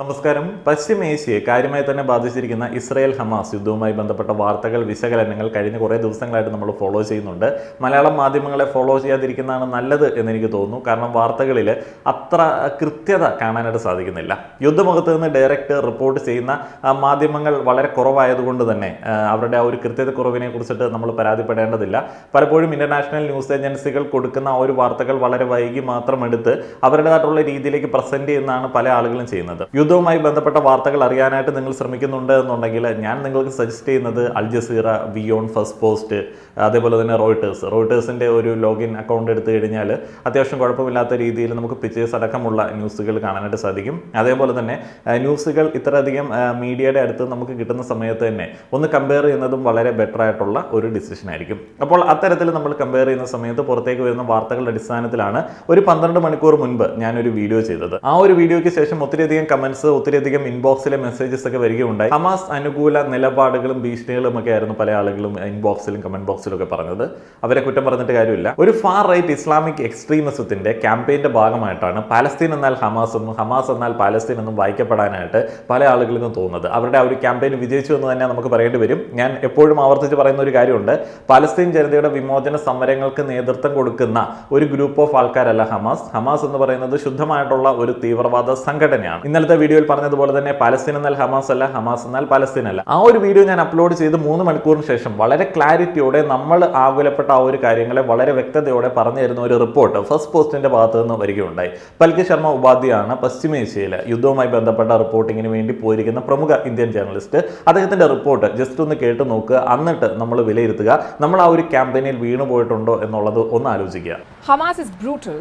നമസ്കാരം. പശ്ചിമേഷ്യയെ കാര്യമായി തന്നെ ബാധിച്ചിരിക്കുന്ന ഇസ്രായേൽ ഹമാസ് യുദ്ധവുമായി ബന്ധപ്പെട്ട വാർത്തകൾ, വിശകലനങ്ങൾ കഴിഞ്ഞ കുറേ ദിവസങ്ങളായിട്ട് നമ്മൾ ഫോളോ ചെയ്യുന്നുണ്ട്. മലയാളം മാധ്യമങ്ങളെ ഫോളോ ചെയ്യാതിരിക്കുന്നതാണ് നല്ലത് എന്നെനിക്ക് തോന്നുന്നു. കാരണം വാർത്തകളിൽ അത്ര കൃത്യത കാണാനായിട്ട് സാധിക്കുന്നില്ല. യുദ്ധമുഖത്ത് നിന്ന് ഡയറക്റ്റ് റിപ്പോർട്ട് ചെയ്യുന്ന മാധ്യമങ്ങൾ വളരെ കുറവായതുകൊണ്ട് തന്നെ അവരുടെ ആ ഒരു കൃത്യതക്കുറവിനെ കുറിച്ചിട്ട് നമ്മൾ പരാതിപ്പെടേണ്ടതില്ല. പലപ്പോഴും ഇന്റർനാഷണൽ ന്യൂസ് ഏജൻസികൾ കൊടുക്കുന്ന ആ ഒരു വാർത്തകൾ വളരെ വൈകി മാത്രം എടുത്ത് അവരുടേതായിട്ടുള്ള രീതിയിലേക്ക് പ്രസന്റ് ചെയ്യുന്നതാണ് പല ആളുകളും ചെയ്യുന്നത്. യുദ്ധവുമായി ബന്ധപ്പെട്ട വാർത്തകൾ അറിയാനായിട്ട് നിങ്ങൾ ശ്രമിക്കുന്നുണ്ട് എന്നുണ്ടെങ്കിൽ ഞാൻ നിങ്ങൾക്ക് സജസ്റ്റ് ചെയ്യുന്നത് അൽ ജസീറ, വിയോൺ, ഫസ്റ്റ് പോസ്റ്റ്, അതേപോലെ തന്നെ റോയിട്ടേഴ്സിൻ്റെ ഒരു ലോഗിൻ അക്കൗണ്ട് എടുത്തു കഴിഞ്ഞാൽ അത്യാവശ്യം കുഴപ്പമില്ലാത്ത രീതിയിൽ നമുക്ക് പിക്ചേഴ്സ് അടക്കമുള്ള ന്യൂസുകൾ കാണാനായിട്ട് സാധിക്കും. അതേപോലെ തന്നെ ന്യൂസുകൾ ഇത്രയധികം മീഡിയയുടെ അടുത്ത് നമുക്ക് കിട്ടുന്ന സമയത്ത് തന്നെ ഒന്ന് കമ്പയർ ചെയ്യുന്നതും വളരെ ബെറ്റർ ആയിട്ടുള്ള ഒരു ഡിസിഷൻ ആയിരിക്കും. അപ്പോൾ അത്തരത്തിൽ നമ്മൾ കമ്പയർ ചെയ്യുന്ന സമയത്ത് പുറത്തേക്ക് വരുന്ന വാർത്തകളുടെ അടിസ്ഥാനത്തിലാണ് ഒരു 12 മണിക്കൂർ മുൻപ് ഞാനൊരു വീഡിയോ ചെയ്തത്. ആ ഒരു വീഡിയോയ്ക്ക് ശേഷം ഒത്തിരിയധികം ഒത്തിരിയധികം ഇൻബോക്സിലെ മെസ്സേജസ് ഒക്കെ വരികയുണ്ടായി. ഹമാസ് അനുകൂല നിലപാടുകളും ഭീഷണികളും ഒക്കെ ആയിരുന്നു പല ആളുകളും ഇൻബോക്സിലും കമന്റ് ബോക്സിലും ഒക്കെ പറഞ്ഞത്. അവരെ കുറ്റം പറഞ്ഞിട്ട് കാര്യമില്ല. ഒരു ഫാർ റൈറ്റ് ഇസ്ലാമിക് എക്സ്ട്രീമിസത്തിന്റെ ക്യാമ്പയിന്റെ ഭാഗമായിട്ടാണ് പാലസ്തീൻ എന്നാൽ ഹമാസ് എന്നും ഹമാസ് എന്നാൽ പാലസ്തീൻ എന്നും വായിക്കപ്പെടാനായിട്ട് പല ആളുകൾക്കും തോന്നുന്നത്. അവരുടെ ആ ഒരു ക്യാമ്പയിൻ വിജയിച്ചു എന്ന് തന്നെ നമുക്ക് പറയേണ്ടി വരും. ഞാൻ എപ്പോഴും ആവർത്തിച്ച് പറയുന്ന ഒരു കാര്യമുണ്ട്, പാലസ്തീൻ ജനതയുടെ വിമോചന സമരങ്ങൾക്ക് നേതൃത്വം കൊടുക്കുന്ന ഒരു ഗ്രൂപ്പ് ഓഫ് ആൾക്കാരല്ല ഹമാസ്. ഹമാസ് എന്ന് പറയുന്നത് ശുദ്ധമായിട്ടുള്ള ഒരു തീവ്രവാദ സംഘടനയാണ്. ഇന്നലത്തെ വീഡിയോയിൽ പറഞ്ഞതുപോലെ തന്നെ പാലസ്തീൻ എന്നാൽ ഹമാസ് അല്ല, ഹമാസ് എന്നാൽ പാലസ്തീൻ അല്ല. ആ ഒരു വീഡിയോ ഞാൻ അപ്ലോഡ് ചെയ്ത് 3 മണിക്കൂറിന് ശേഷം വളരെ ക്ലാരിറ്റിയോടെ നമ്മൾ ആകുലപ്പെട്ട ആ ഒരു കാര്യങ്ങളെ വളരെ വ്യക്തതയോടെ പറഞ്ഞു തരുന്ന ഒരു റിപ്പോർട്ട് ഫസ്റ്റ് പോസ്റ്റിന്റെ ഭാഗത്ത് നിന്ന് വരികയുണ്ടായി. പൽകി ശർമ്മ ഉപാധ്യായാണ് പശ്ചിമേഷ്യയിൽ യുദ്ധവുമായി ബന്ധപ്പെട്ട റിപ്പോർട്ടിങ്ങിന് വേണ്ടി പോയിരിക്കുന്ന പ്രമുഖ ഇന്ത്യൻ ജേർണലിസ്റ്റ്. അദ്ദേഹത്തിന്റെ റിപ്പോർട്ട് ജസ്റ്റ് ഒന്ന് കേട്ട് നോക്കുക, എന്നിട്ട് നമ്മൾ വിലയിരുത്തുക. നമ്മൾ ആ ഒരു ക്യാമ്പയിനിൽ വീണു പോയിട്ടുണ്ടോ എന്നുള്ളത് ഒന്ന് ആലോചിക്കുക. Hamas is brutal.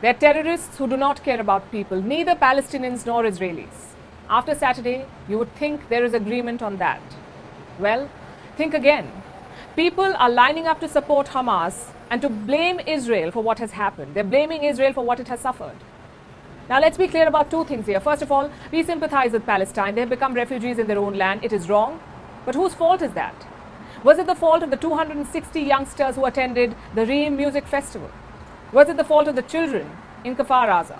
They're terrorists who do not care about people, neither Palestinians nor Israelis. After Saturday, you would think there is agreement on that. Well, think again. People are lining up to support Hamas and to blame Israel for what has happened. They're blaming Israel for what it has suffered. Now, let's be clear about 2 things here. First of all, we sympathize with Palestine. They have become refugees in their own land. It is wrong. But whose fault is that? Was it the fault of the 260 youngsters who attended the Reem Music Festival? Was it the fault of the children in Kfar Aza?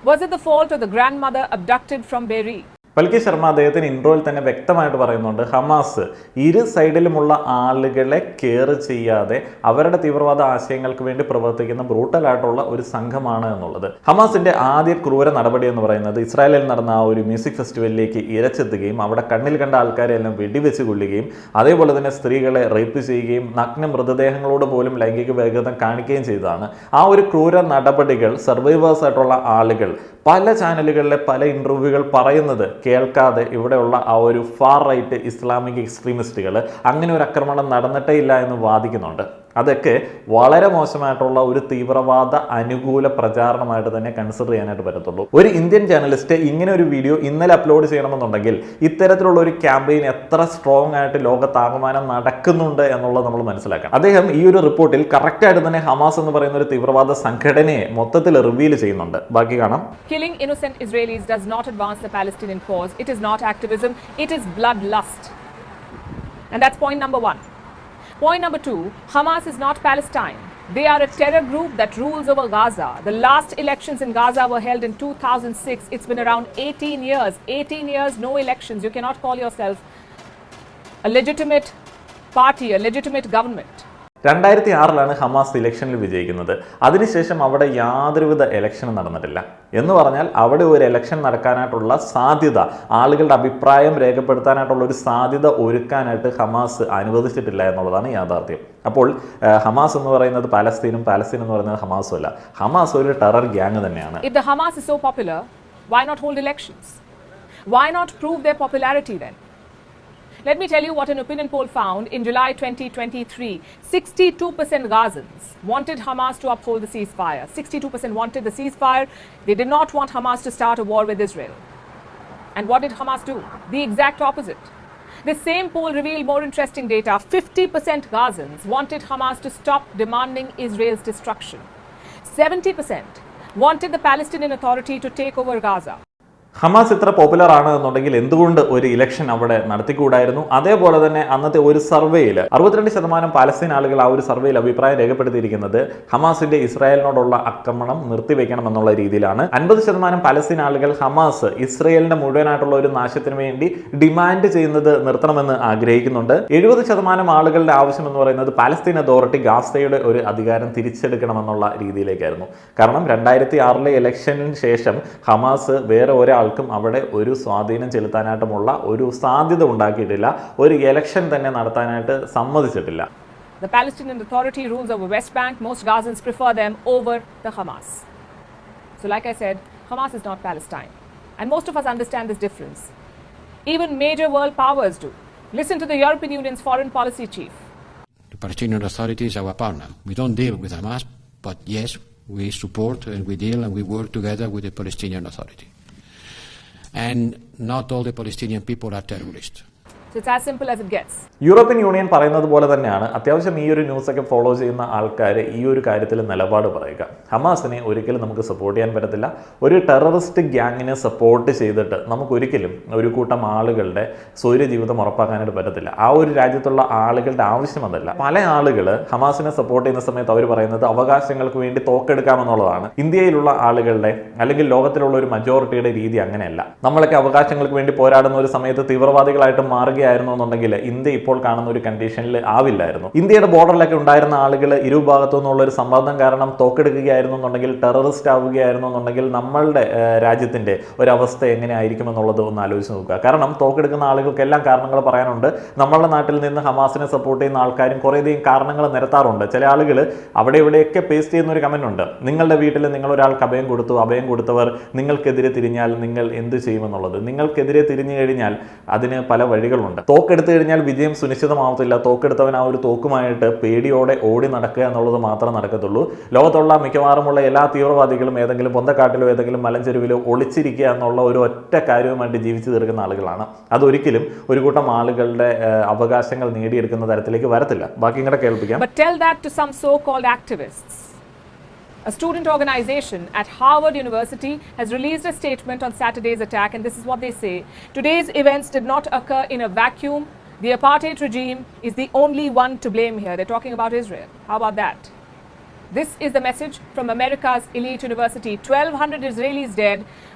Was it the fault of the grandmother abducted from Be'eri? പൽകി Sharma അദ്ദേഹത്തിന് ഇൻട്രോയിൽ തന്നെ വ്യക്തമായിട്ട് പറയുന്നുണ്ട്, Hamas ഇരു സൈഡിലുമുള്ള ആളുകളെ care ചെയ്യാതെ അവരുടെ തീവ്രവാദ ആശയങ്ങൾക്ക് വേണ്ടി പ്രവർത്തിക്കുന്ന ബ്രൂട്ടലായിട്ടുള്ള ഒരു സംഘമാണ് എന്നുള്ളത്. ഹമാസിന്റെ ആദ്യ ക്രൂര നടപടി എന്ന് പറയുന്നത് ഇസ്രായേലിൽ നടന്ന ആ ഒരു മ്യൂസിക് ഫെസ്റ്റിവലിലേക്ക് ഇരച്ചെത്തുകയും അവിടെ കണ്ണിൽ കണ്ട ആൾക്കാരെ എല്ലാം വെടിവെച്ച് കൊല്ലുകയും അതേപോലെ തന്നെ സ്ത്രീകളെ റേപ്പ് ചെയ്യുകയും നഗ്ന മൃതദേഹങ്ങളോട് പോലും ലൈംഗിക വേഗത കാണിക്കുകയും ചെയ്തതാണ്. ആ ഒരു ക്രൂര നടപടികൾ സർവൈവേഴ്സ് ആയിട്ടുള്ള ആളുകൾ പല ചാനലുകളിലെ പല ഇന്റർവ്യൂകൾ പറയുന്നത് കേൾക്കാതെ ഇവിടെയുള്ള ആ ഒരു ഫാർ റൈറ്റ് ഇസ്ലാമിക് എക്സ്ട്രീമിസ്റ്റുകൾ അങ്ങനെ ഒരു ആക്രമണം നടന്നിട്ടേ ഇല്ല എന്ന് വാദിക്കുന്നുണ്ട്. അതൊക്കെ വളരെ മോശമായിട്ടുള്ള ഒരു തീവ്രവാദ അനുകൂല പ്രചാരണമായിട്ട് തന്നെ കൺസിഡർ ചെയ്യാനായിട്ട് പറ്റത്തുള്ളൂ. ഒരു ഇന്ത്യൻ ജേർണലിസ്റ്റ് ഇങ്ങനെ ഒരു വീഡിയോ ഇന്നലെ അപ്ലോഡ് ചെയ്യണമെന്നുണ്ടെങ്കിൽ ഇത്തരത്തിലുള്ള ഒരു ക്യാമ്പയിൻ എത്ര സ്ട്രോങ് ആയിട്ട് ലോകത്താകമാനം നടക്കുന്നുണ്ട് എന്നുള്ളത് നമ്മൾ മനസ്സിലാക്കണം. അദ്ദേഹം ഈ ഒരു റിപ്പോർട്ടിൽ കറക്റ്റായിട്ട് തന്നെ ഹമാസ് എന്ന് പറയുന്ന ഒരു തീവ്രവാദ സംഘടനയെ മൊത്തത്തിൽ റിവീൽ ചെയ്യുന്നുണ്ട്. ബാക്കി കാണാം. Killing innocent Israelis does not advance the Palestinian cause. It is not activism. It is bloodlust. And that's point number 1. Point number 2, Hamas is not Palestine. They are a terror group that rules over Gaza. The last elections in Gaza were held in 2006. It's been around 18 years. 18 years, no elections. You cannot call yourself a legitimate party, a legitimate government. 2006 Hamas ഇലക്ഷനിൽ വിജയിക്കുന്നത്. അതിനുശേഷം അവിടെ യാതൊരുവിധ ഇലക്ഷനും നടന്നിട്ടില്ല. എന്ന് പറഞ്ഞാൽ അവിടെ ഒരു ഇലക്ഷൻ നടക്കാനായിട്ടുള്ള സാധ്യത, ആളുകളുടെ അഭിപ്രായം രേഖപ്പെടുത്താനായിട്ടുള്ള ഒരു സാധ്യത ഒരുക്കാനായിട്ട് ഹമാസ് അനുവദിച്ചിട്ടില്ല എന്നുള്ളതാണ് യാഥാർത്ഥ്യം. അപ്പോൾ ഹമാസ് എന്ന് പറയുന്നത് പാലസ്തീനും പാലസ്തീൻ എന്ന് പറയുന്നത് ഹമാസും അല്ല. ഹമാസ് ഒരു ടെറർ ഗ്യാങ് തന്നെയാണ്. If the Hamas is so popular, why not hold elections? Why not prove their popularity then? Let me tell you what an opinion poll found in July 2023. 62% Gazans wanted Hamas to uphold the ceasefire. 62% wanted the ceasefire. They did not want Hamas to start a war with Israel. And what did Hamas do? The exact opposite. The same poll revealed more interesting data. 50% Gazans wanted Hamas to stop demanding Israel's destruction. 70% wanted the Palestinian Authority to take over Gaza. Hamas ഇത്ര popular ആണ് എന്നുണ്ടെങ്കിൽ എന്തുകൊണ്ട് ഒരു election അവിടെ നടത്തിക്കൂടായിരുന്നു? അതേപോലെ തന്നെ അന്നത്തെ ഒരു സർവേയിൽ 62% പാലസ്തീൻ ആളുകൾ ആ ഒരു സർവേയിൽ അഭിപ്രായം രേഖപ്പെടുത്തിയിരിക്കുന്നത് ഹമാസിന്റെ ഇസ്രായേലിനോടുള്ള ആക്രമണം നിർത്തിവെക്കണം എന്നുള്ള രീതിയിലാണ്. 50% പാലസ്തീൻ ആളുകൾ ഹമാസ് ഇസ്രായേലിന്റെ മുഴുവനായിട്ടുള്ള ഒരു നാശത്തിന് വേണ്ടി ഡിമാൻഡ് ചെയ്യുന്നത് നിർത്തണമെന്ന് ആഗ്രഹിക്കുന്നുണ്ട്. 70% ആളുകളുടെ ആവശ്യം എന്ന് പറയുന്നത് പാലസ്തീൻ അതോറിറ്റി ഗാസയുടെ ഒരു അധികാരം തിരിച്ചെടുക്കണമെന്നുള്ള രീതിയിലേക്കായിരുന്നു. കാരണം 2006 ഇലക്ഷന് ശേഷം ഹമാസ് വേറെ ഒരാൾക്കും അവിടെ ഒരു സ്വാധീനം ചെലുത്താനായിട്ടുമുള്ള ഒരു സാധ്യത ഉണ്ടാക്കിയിട്ടില്ല. ഒരു ഇലക്ഷൻ തന്നെ നടത്താനായിട്ട് സമ്മതിച്ചിട്ടില്ല. The Palestinian Authority rules over West Bank. Most Gazans prefer them over the Hamas. So like I said, Hamas is not Palestine. And most of us understand this difference. Even major world powers do. Listen to the European Union's foreign policy chief. The Palestinian Authority is our partner. We don't deal with Hamas, but yes, we support and we deal and we work together with the Palestinian Authority. And not all the Palestinian people are terrorists. So it's as simple as it gets. European union പറയുന്നത് പോലെ തന്നെയാണ് അത്യാവശ്യം ഈ ഒരു ന്യൂസൊക്കെ follow ചെയ്യുന്ന ആൾക്കാർ ഈ ഒരു കാര്യത്തിൽ നിലപാട് പറയുക. ഹമാസിനെ ഒരിക്കലും നമുക്ക് സപ്പോർട്ട് ചെയ്യാൻ പറ്റത്തില്ല. ഒരു ടെററിസ്റ്റ് ഗ്യാങ്ങിനെ സപ്പോർട്ട് ചെയ്തിട്ട് നമുക്കൊരിക്കലും ഒരു കൂട്ടം ആളുകളുടെ സ്വൈര്യജീവിതം ഉറപ്പാക്കാനായിട്ട് പറ്റത്തില്ല. ആ ഒരു രാജ്യത്തുള്ള ആളുകളുടെ ആവശ്യം അതല്ല. പല ആളുകൾ ഹമാസിനെ സപ്പോർട്ട് ചെയ്യുന്ന സമയത്ത് അവർ പറയുന്നത് അവകാശങ്ങൾക്ക് വേണ്ടി തോക്കെടുക്കാമെന്നുള്ളതാണ്. ഇന്ത്യയിലുള്ള ആളുകളുടെ അല്ലെങ്കിൽ ലോകത്തിലുള്ള ഒരു മജോറിറ്റിയുടെ രീതി അങ്ങനെയല്ല. നമ്മളൊക്കെ അവകാശങ്ങൾക്ക് വേണ്ടി പോരാടുന്ന ഒരു സമയത്ത് തീവ്രവാദികളായിട്ട് മാറുകയായിരുന്നു എന്നുണ്ടെങ്കിൽ ഇന്ത്യ ഇപ്പോൾ കാണുന്ന ഒരു കണ്ടീഷനിൽ ആവില്ലായിരുന്നു. ഇന്ത്യയുടെ ബോർഡറിലൊക്കെ ഉണ്ടായിരുന്ന ആളുകൾ ഇരുഭാഗത്തു നിന്നുള്ള ഒരു സമ്മർദ്ദം കാരണം തോക്കെടുക്കുകയായിരുന്നു എന്നുണ്ടെങ്കിൽ, ടെററിസ്റ്റ് ആവുകയായിരുന്നു എന്നുണ്ടെങ്കിൽ നമ്മളുടെ രാജ്യത്തിന്റെ ഒരവസ്ഥ എങ്ങനെയായിരിക്കും എന്നുള്ളത് ഒന്ന് ആലോചിച്ച് നോക്കുക. കാരണം തോക്കെടുക്കുന്ന ആളുകൾക്കെല്ലാം കാരണങ്ങൾ പറയാനുണ്ട്. നമ്മളുടെ നാട്ടിൽ നിന്ന് ഹമാസിനെ സപ്പോർട്ട് ചെയ്യുന്ന ആൾക്കാരും കുറേയധികം കാരണങ്ങൾ നിരത്താറുണ്ട്. ചില ആളുകൾ അവിടെ ഇവിടെയൊക്കെ പേസ്റ്റ് ചെയ്യുന്ന ഒരു കമന്റ് ഉണ്ട്. നിങ്ങളുടെ വീട്ടിൽ നിങ്ങൾ ഒരാൾക്ക് അഭയം കൊടുത്തു, അഭയം കൊടുത്തവർ നിങ്ങൾക്കെതിരെ തിരിഞ്ഞാൽ നിങ്ങൾ എന്ത് ചെയ്യുമെന്നുള്ളത്. നിങ്ങൾക്കെതിരെ തിരിഞ്ഞു കഴിഞ്ഞാൽ അതിന് പല വഴികളുണ്ട്. തോക്കെടുത്തു കഴിഞ്ഞാൽ വിജയം സുനിശ്ചിതമാവത്തില്ല. തോക്കെടുത്തവൻ ആ ഒരു തോക്കുമായിട്ട് പേടിയോടെ ഓടി നടക്കുക എന്നുള്ളത് മാത്രമേ നടക്കത്തുള്ളൂ. ലോകത്തുള്ള മിക്കവാറുമുള്ള എല്ലാ തീവ്രവാദികളും ഏതെങ്കിലും പൊന്തക്കാട്ടിലോ ഏതെങ്കിലും മലഞ്ചെരുവിലോ ഒളിച്ചിരിക്കുക എന്നുള്ള ഒരു ഒറ്റ കാര്യവുമായിട്ട് ജീവിച്ചു തീർക്കുന്ന ആളുകളാണ്. അതൊരിക്കലും ഒരു കൂട്ടം ആളുകളുടെ അവകാശങ്ങൾ നേടിയെടുക്കുന്ന തരത്തിലേക്ക് വരത്തില്ല. ബാക്കി ഇങ്ങോട്ട് കേൾപ്പിക്കാം. But tell that to some so-called activists. A student organization at Harvard University has released a statement on Saturday's attack, and this is what they say. Today's events did not occur in a vacuum. The apartheid regime is the only one to blame here. They're talking about Israel. How about that? This is the message from America's elite university. 1,200 Israelis dead,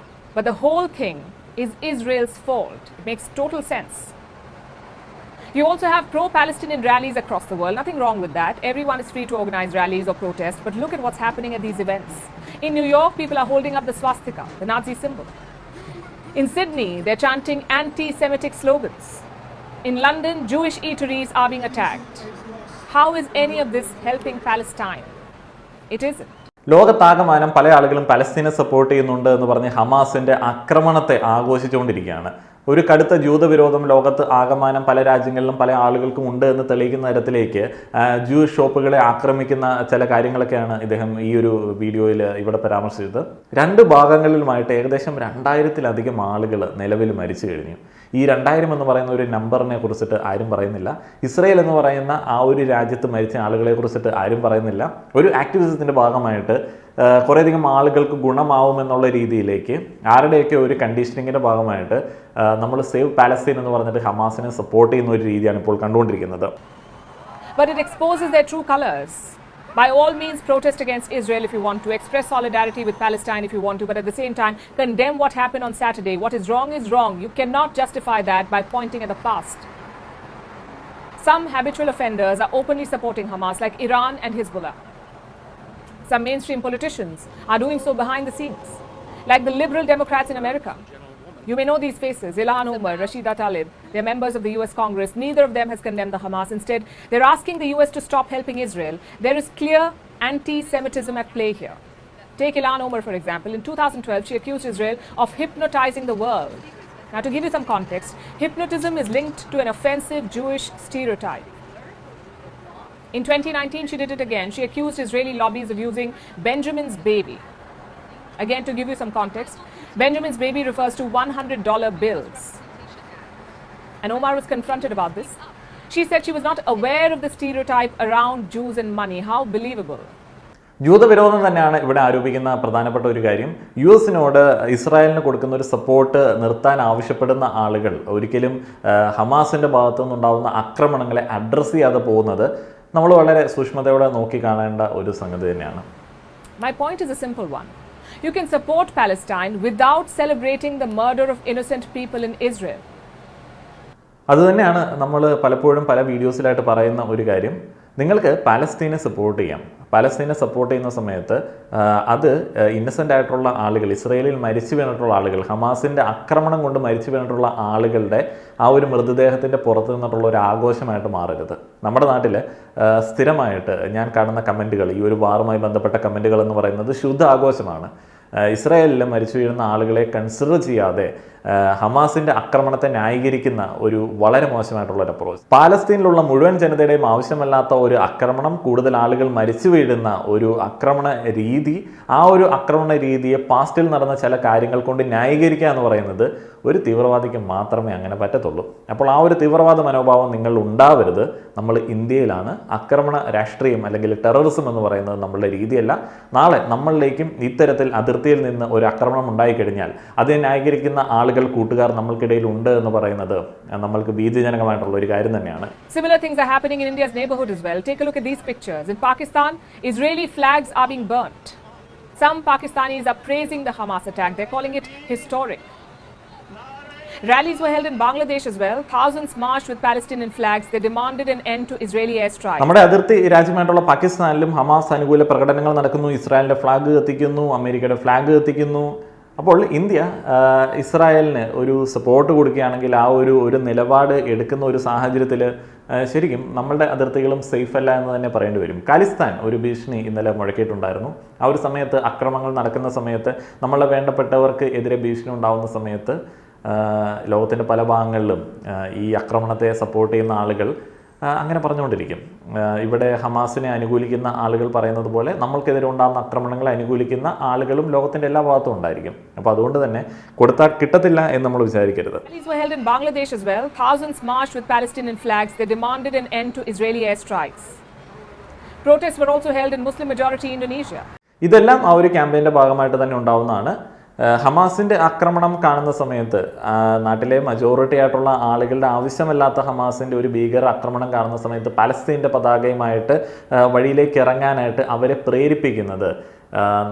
but the whole thing is Israel's fault. It makes total sense. You also have pro-Palestinian rallies across the world. Nothing wrong with that. Everyone is free to organize rallies or protest. But look at what's happening at these events. In New York, people are holding up the swastika, the Nazi symbol. In Sydney, they're chanting anti-Semitic slogans. In London, Jewish eateries are being attacked. How is any of this helping Palestine? It isn't. ലോകത്താകമാനം പല ആളുകളും പലസ്തീനെ support ചെയ്യുന്നുണ്ട് എന്ന് പറഞ്ഞ് ഹമാസിന്റെ ആക്രമണത്തെ ആഘോഷിച്ചുകൊണ്ടിരിക്കുകയാണ്. ഒരു കടുത്ത ജൂതവിരോധം ലോകത്ത് ആകമാനം പല രാജ്യങ്ങളിലും പല ആളുകൾക്കും ഉണ്ട് എന്ന് തെളിയിക്കുന്ന തരത്തിലേക്ക് ജൂയിഷ് ഷോപ്പുകളെ ആക്രമിക്കുന്ന ചില കാര്യങ്ങളൊക്കെയാണ് ഇദ്ദേഹം ഈ ഒരു വീഡിയോയിൽ ഇവിടെ പരാമർശിച്ചത്. രണ്ട് ഭാഗങ്ങളിലുമായിട്ട് ഏകദേശം 2000-ലധികം ആളുകൾ നിലവിൽ മരിച്ചു കഴിഞ്ഞു. ഈ 2000 എന്ന് പറയുന്ന ഒരു നമ്പറിനെ കുറിച്ചിട്ട് ആരും പറയുന്നില്ല. ഇസ്രയേൽ എന്ന് പറയുന്ന ആ ഒരു രാജ്യത്ത് മരിച്ച ആളുകളെ കുറിച്ചിട്ട് ആരും പറയുന്നില്ല. ഒരു ആക്ടിവിസത്തിൻ്റെ ഭാഗമായിട്ട് കുറേയധികം ആളുകൾക്ക് ഗുണമാവുമെന്നുള്ള രീതിയിലേക്ക് ആരുടെയൊക്കെ ഒരു കണ്ടീഷനിങ്ങിൻ്റെ ഭാഗമായിട്ട് നമ്മൾ സേവ് പാലസ്തീൻ എന്ന് പറഞ്ഞിട്ട് ഹമാസിനെ സപ്പോർട്ട് ചെയ്യുന്ന ഒരു രീതിയാണ് ഇപ്പോൾ കണ്ടുകൊണ്ടിരിക്കുന്നത്. But it exposes their true colors. By all means, protest against Israel if you want to, express solidarity with Palestine if you want to, but at the same time, condemn what happened on Saturday. What is wrong is wrong. You cannot justify that by pointing at the past. Some habitual offenders are openly supporting Hamas, like Iran and Hezbollah. Some mainstream politicians are doing so behind the scenes, like the liberal Democrats in America. You may know these faces: Ilhan Omar, Rashida Tlaib. They're members of the US Congress. Neither of them has condemned the Hamas. Instead, they're asking the US to stop helping Israel. There is clear anti-Semitism at play here. Take Ilhan Omar, for example. In 2012, she accused Israel of hypnotizing the world. Now, to give you some context, hypnotism is linked to an offensive Jewish stereotype. In 2019, she did it again. She accused Israeli lobbies of using Benjamin's baby. Again, to give you some context, Benjamin's baby refers to $100 bills. And Omar was confronted about this. She said she was not aware of the stereotype around Jews and money. How believable. ജൂതവിരോധം തന്നെയാണ് ഇവിടെ ആരോപിക്കുന്ന പ്രധാനപ്പെട്ട ഒരു കാര്യം. US-നോട് ഇസ്രായേലിന് കൊടുക്കുന്ന ഒരു support നിർത്താൻ ആവശ്യപ്പെടുന്ന ആളുകൾ ഒരിക്കലും ഹമാസിൻ്റെ ഭാഗത്തു നിന്നുണ്ടാകുന്ന ആക്രമണങ്ങളെ അഡ്രസ്സ് ചെയ്യാതെ പോകുന്നത് നമ്മൾ വളരെ സൂക്ഷ്മതയോടെ നോക്കി കാണേണ്ട ഒരു സംഗതി തന്നെയാണ്. My point is a simple one. You can support Palestine without celebrating the murder of innocent people in Israel. അതുതന്നെയാണ് നമ്മൾ പലപ്പോഴും പല വീഡിയോസിലായിട്ട് പറയുന്ന ഒരു കാര്യം. നിങ്ങൾക്ക് പാലസ്തീനെ സപ്പോർട്ട് ചെയ്യാം. പാലസ്തീനെ സപ്പോർട്ട് ചെയ്യുന്ന സമയത്ത് അത് ഇന്നസെൻ്റ് ആയിട്ടുള്ള ആളുകൾ, ഇസ്രയേലിൽ മരിച്ചു വീണിട്ടുള്ള ആളുകൾ, ഹമാസിൻ്റെ ആക്രമണം കൊണ്ട് മരിച്ചു വീണിട്ടുള്ള ആളുകളുടെ ആ ഒരു മൃതദേഹത്തിൻ്റെ പുറത്ത് നിന്നിട്ടുള്ള ഒരു ആഘോഷമായിട്ട് മാറരുത്. നമ്മുടെ നാട്ടിൽ സ്ഥിരമായിട്ട് ഞാൻ കാണുന്ന കമൻറ്റുകൾ, ഈ ഒരു വാറുമായി ബന്ധപ്പെട്ട കമൻറ്റുകൾ എന്ന് പറയുന്നത് ശുദ്ധ ആഘോഷമാണ്. ഇസ്രായേലിൽ മരിച്ചു വീഴുന്ന ആളുകളെ കൺസിഡർ ചെയ്യാതെ ഹമാസിൻ്റെ ആക്രമണത്തെ ന്യായീകരിക്കുന്ന ഒരു വളരെ മോശമായിട്ടുള്ള ഒരു അപ്രോച്ച്. പാലസ്തീനിലുള്ള മുഴുവൻ ജനതയുടെയും ആവശ്യമല്ലാത്ത ഒരു ആക്രമണം, കൂടുതൽ ആളുകൾ മരിച്ചു വീഴുന്ന ഒരു ആക്രമണ രീതി, ആ ഒരു ആക്രമണ രീതിയെ പാസ്റ്റിൽ നടന്ന ചില കാര്യങ്ങൾ കൊണ്ട് ന്യായീകരിക്കുക എന്ന് പറയുന്നത് ഒരു തീവ്രവാദിക്ക് മാത്രമേ അങ്ങനെ പറ്റത്തുള്ളൂ. അപ്പോൾ ആ ഒരു തീവ്രവാദ മനോഭാവം നിങ്ങൾ ഉണ്ടാവരുത്. നമ്മൾ ഇന്ത്യയിലാണ്. ആക്രമണ രാഷ്ട്രീയം അല്ലെങ്കിൽ ടെററിസം എന്ന് പറയുന്നത് നമ്മളുടെ രീതിയല്ല. നാളെ നമ്മളിലേക്കും ഇത്തരത്തിൽ അതിർത്തിയിൽ നിന്ന് ഒരു ആക്രമണം ഉണ്ടായിക്കഴിഞ്ഞാൽ അതിനെ ന്യായീകരിക്കുന്ന ആളുകൾ, കൂട്ടുകാർ നമ്മൾക്കിടയിൽ ഉണ്ട് എന്ന് പറയുന്നത് നമ്മൾക്ക് ഭീതിജനകമായിട്ടുള്ള ഒരു കാര്യം തന്നെയാണ്. Similar things are happening in India's neighborhood as well. Take a look at these pictures. In Pakistan, Israeli flags are being burnt. Some Pakistanis are praising the Hamas attack. They're calling it historic. Rallies were held in Bangladesh as well. Thousands marched with Palestinian flags. They demanded an end to Israeli airstrikes. നമ്മുടെ അതിർത്തി രാജ്യമായിട്ടുള്ള പാകിസ്ഥാനിലും Hamas അനുകൂല പ്രകടനങ്ങൾ നടക്കുന്നു. ഇസ്രായേലിന്റെ flag കത്തിക്കുന്നു, അമേരിക്കയുടെ flag കത്തിക്കുന്നു. അപ്പോൾ ഇന്ത്യ ഇസ്രായേലിന് ഒരു സപ്പോർട്ട് കൊടുക്കുകയാണെങ്കിൽ ആ ഒരു നിലപാട് എടുക്കുന്ന ഒരു സാഹചര്യത്തിൽ ശരിക്കും നമ്മളുടെ അതിർത്തികളും സേഫ് അല്ല എന്ന് തന്നെ പറയേണ്ടി വരും. ഖാലിസ്ഥാൻ ഒരു ഭീഷണി ഇന്നലെ മുഴക്കിയിട്ടുണ്ടായിരുന്നു. ആ ഒരു സമയത്ത് അക്രമങ്ങൾ നടക്കുന്ന സമയത്ത്, നമ്മളെ വേണ്ടപ്പെട്ടവർക്ക് എതിരെ ഭീഷണി ഉണ്ടാകുന്ന സമയത്ത് ലോകത്തിൻ്റെ പല ഭാഗങ്ങളിലും ഈ ആക്രമണത്തെ സപ്പോർട്ട് ചെയ്യുന്ന ആളുകൾ അങ്ങനെ പറഞ്ഞുകൊണ്ടിരിക്കും. ഇവിടെ ഹമാസിനെ അനുകൂലിക്കുന്ന ആളുകൾ പറയുന്നത് പോലെ നമ്മൾക്കെതിരെ ഉണ്ടാകുന്ന ആക്രമണങ്ങളെ അനുകൂലിക്കുന്ന ആളുകളും ലോകത്തിൻ്റെ എല്ലാ ഭാഗത്തും ഉണ്ടായിരിക്കും. അപ്പോൾ അതുകൊണ്ട് തന്നെ കൊടുത്താൽ കിട്ടത്തില്ല എന്ന് നമ്മൾ വിചാരിക്കരുത്. Rallies were held in Bangladesh as well. Thousands marched with Palestinian flags. They demanded an end to Israeli airstrikes. Protests were also held in Muslim majority Indonesia. ഇതെല്ലാം ആ ഒരു ക്യാമ്പയിൻ്റെ ഭാഗമായിട്ട് തന്നെ ഉണ്ടാവുന്നതാണ്. ഹമാസിൻ്റെ ആക്രമണം കാണുന്ന സമയത്ത് നാട്ടിലെ മജോറിറ്റി ആയിട്ടുള്ള ആളുകളുടെ ആവശ്യമല്ലാത്ത ഹമാസിൻ്റെ ഒരു ഭീകര ആക്രമണം കാണുന്ന സമയത്ത് പലസ്തീൻ്റെ പതാകയുമായിട്ട് വഴിയിലേക്ക് ഇറങ്ങാനായിട്ട് അവരെ പ്രേരിപ്പിക്കുന്നത്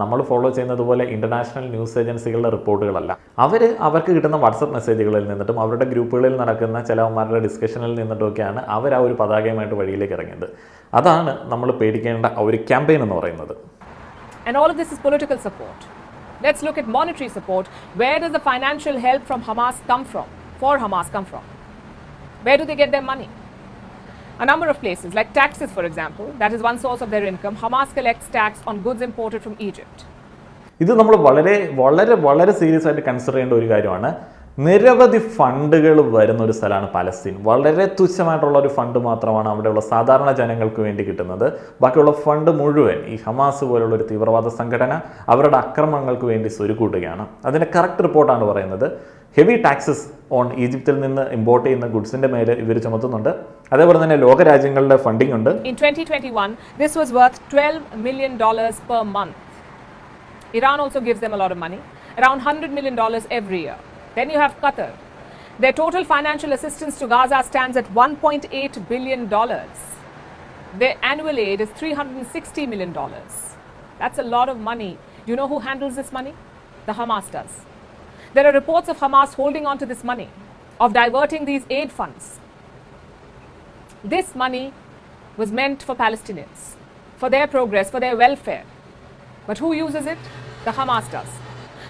നമ്മൾ ഫോളോ ചെയ്യുന്നത് പോലെ ഇൻ്റർനാഷണൽ ന്യൂസ് ഏജൻസികളുടെ റിപ്പോർട്ടുകളല്ല. അവർക്ക് കിട്ടുന്ന വാട്സപ്പ് മെസ്സേജുകളിൽ നിന്നിട്ടും അവരുടെ ഗ്രൂപ്പുകളിൽ നടക്കുന്ന ചിലവന്മാരുടെ ഡിസ്കഷനിൽ നിന്നിട്ടൊക്കെയാണ് അവർ ആ ഒരു പതാകയുമായിട്ട് വഴിയിലേക്ക് ഇറങ്ങിയത്. അതാണ് നമ്മൾ പേടിക്കേണ്ട ആ ഒരു ക്യാമ്പയിൻ എന്ന് പറയുന്നത്. And all of this is political support. Let's look at monetary support. Where does the financial help from Hamas come from? For Hamas come from? Where do they get their money? A number of places, like taxes for example, that is one source of their income. Hamas collects tax on goods imported from Egypt. ഇത് നമ്മൾ വളരെ വളരെ വളരെ serious ആയിട്ട് consider ചെയ്യേണ്ട ഒരു കാര്യമാണ്. നിരവധി ഫണ്ടുകൾ വരുന്ന ഒരു സ്ഥലമാണ് പലസ്തീൻ. വളരെ തുച്ഛമായിട്ടുള്ള ഒരു ഫണ്ട് മാത്രമാണ് അവിടെയുള്ള സാധാരണ ജനങ്ങൾക്ക് വേണ്ടി കിട്ടുന്നത്. ബാക്കിയുള്ള ഫണ്ട് മുഴുവൻ ഈ ഹമാസ് പോലുള്ള ഒരു തീവ്രവാദ സംഘടന അവരുടെ അക്രമങ്ങൾക്ക് വേണ്ടി സ്വരുക്കൂട്ടുകയാണ്. അതിൻ്റെ കറക്റ്റ് റിപ്പോർട്ടാണ് പറയുന്നത്. ഹെവി ടാക്സസ് ഓൺ ഈജിപ്തിൽ നിന്ന് ഇമ്പോർട്ട് ചെയ്യുന്ന ഗുഡ്സിൻ്റെ മേലെ ഇവർ ചുമത്തുന്നുണ്ട്. അതേപോലെ തന്നെ ലോകരാജ്യങ്ങളുടെ ഫണ്ടിംഗ് ഉണ്ട്. In 2021, this was worth $12 million per month. Iran also gives them a lot of money, around $100 million every year. Then you have Qatar. Their total financial assistance to Gaza stands at $1.8 billion. Their annual aid is $360 million. That's a lot of money. Do you know who handles this money? The Hamas does. There are reports of Hamas holding on to this money, of diverting these aid funds. This money was meant for Palestinians, for their progress, for their welfare. But who uses it? The Hamas does.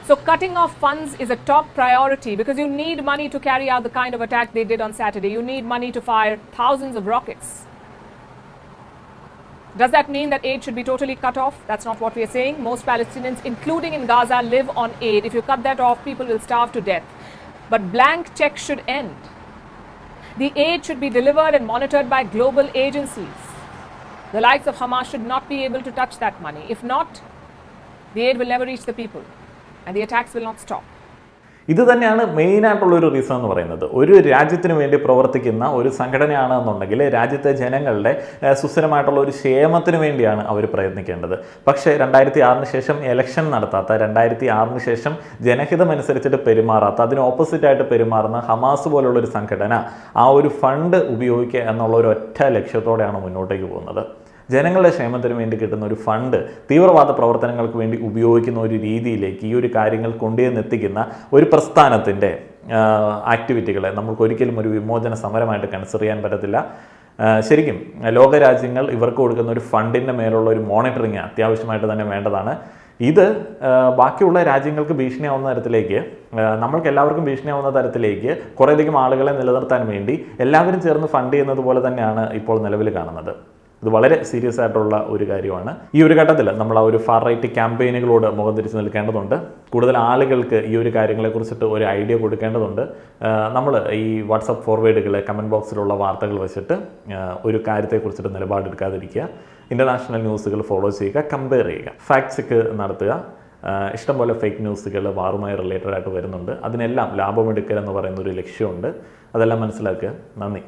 So cutting off funds is a top priority because you need money to carry out the kind of attack they did on Saturday. You need money to fire thousands of rockets. Does that mean that aid should be totally cut off? That's not what we are saying. Most Palestinians, including in Gaza, live on aid. If you cut that off, people will starve to death. But blank checks should end. The aid should be delivered and monitored by global agencies. The likes of Hamas should not be able to touch that money. If not, the aid will never reach the people. And the attacks will not stop. ഇത് തന്നെയാണ് മെയിനായിട്ടുള്ളൊരു reason എന്ന് പറയുന്നത്. ഒരു രാജ്യത്തിന് വേണ്ടി പ്രവർത്തിക്കുന്ന ഒരു സംഘടനയാണ് എന്നുണ്ടെങ്കിൽ രാജ്യത്തെ ജനങ്ങളുടെ സുസ്ഥിരമായിട്ടുള്ള ഒരു ക്ഷേമത്തിന് വേണ്ടിയാണ് അവർ പ്രയത്നിക്കേണ്ടത്. പക്ഷേ 2006 ശേഷം ഇലക്ഷൻ നടത്താത്ത, 2006 ശേഷം ജനഹിതമനുസരിച്ചിട്ട് പെരുമാറാത്ത, അതിന് ഓപ്പോസിറ്റായിട്ട് പെരുമാറുന്ന ഹമാസ് പോലുള്ളൊരു സംഘടന ആ ഒരു ഫണ്ട് ഉപയോഗിക്കുക എന്നുള്ള ഒരു ഒറ്റ ലക്ഷ്യത്തോടെയാണ് മുന്നോട്ടേക്ക് പോകുന്നത്. ജനങ്ങളുടെ ക്ഷേമത്തിന് വേണ്ടി കിട്ടുന്ന ഒരു ഫണ്ട് തീവ്രവാദ പ്രവർത്തനങ്ങൾക്ക് വേണ്ടി ഉപയോഗിക്കുന്ന ഒരു രീതിയിലേക്ക് ഈ ഒരു കാര്യങ്ങൾ കൊണ്ടുവന്നെത്തിക്കുന്ന ഒരു പ്രസ്ഥാനത്തിൻ്റെ ആക്ടിവിറ്റികളെ നമുക്ക് ഒരിക്കലും ഒരു വിമോചന സമരമായിട്ട് കൺസിഡർ ചെയ്യാൻ പറ്റത്തില്ല. ശരിക്കും ലോകരാജ്യങ്ങൾ ഇവർക്ക് കൊടുക്കുന്ന ഒരു ഫണ്ടിൻ്റെ മേലുള്ള ഒരു മോണിറ്ററിങ് അത്യാവശ്യമായിട്ട് തന്നെ വേണ്ടതാണ്. ഇത് ബാക്കിയുള്ള രാജ്യങ്ങൾക്ക് ഭീഷണിയാവുന്ന തരത്തിലേക്ക്, നമ്മൾക്ക് എല്ലാവർക്കും ഭീഷണിയാവുന്ന തരത്തിലേക്ക് കുറേയധികം ആളുകളെ നിലനിർത്താൻ വേണ്ടി എല്ലാവരും ചേർന്ന് ഫണ്ട് ചെയ്യുന്നത് പോലെ തന്നെയാണ് ഇപ്പോൾ നിലവിൽ കാണുന്നത്. ഇത് വളരെ സീരിയസ് ആയിട്ടുള്ള ഒരു കാര്യമാണ്. ഈ ഒരു ഘട്ടത്തിൽ നമ്മൾ ആ ഒരു ഫാർ റൈറ്റ് ക്യാമ്പയിനുകളോട് മുഖം തിരിച്ച് നിൽക്കേണ്ടതുണ്ട്. കൂടുതൽ ആളുകൾക്ക് ഈ ഒരു കാര്യങ്ങളെക്കുറിച്ചിട്ട് ഒരു ഐഡിയ കൊടുക്കേണ്ടതുണ്ട്. നമ്മൾ ഈ വാട്സപ്പ് ഫോർവേഡുകൾ, കമൻറ്റ് ബോക്സിലുള്ള വാർത്തകൾ വെച്ചിട്ട് ഒരു കാര്യത്തെക്കുറിച്ചിട്ട് നിലപാടെടുക്കാതിരിക്കുക. ഇൻ്റർനാഷണൽ ന്യൂസുകൾ ഫോളോ ചെയ്യുക, കമ്പയർ ചെയ്യുക, ഫാക്ട് ചെക്ക് നടത്തുക. ഇഷ്ടംപോലെ ഫേക്ക് ന്യൂസുകൾ വാറുമായി റിലേറ്റഡ് ആയിട്ട് വരുന്നുണ്ട്. അതിനെല്ലാം ലാഭമെടുക്കുക എന്ന് പറയുന്ന ഒരു ലക്ഷ്യമുണ്ട്. അതെല്ലാം മനസ്സിലാക്കുക. നന്ദി.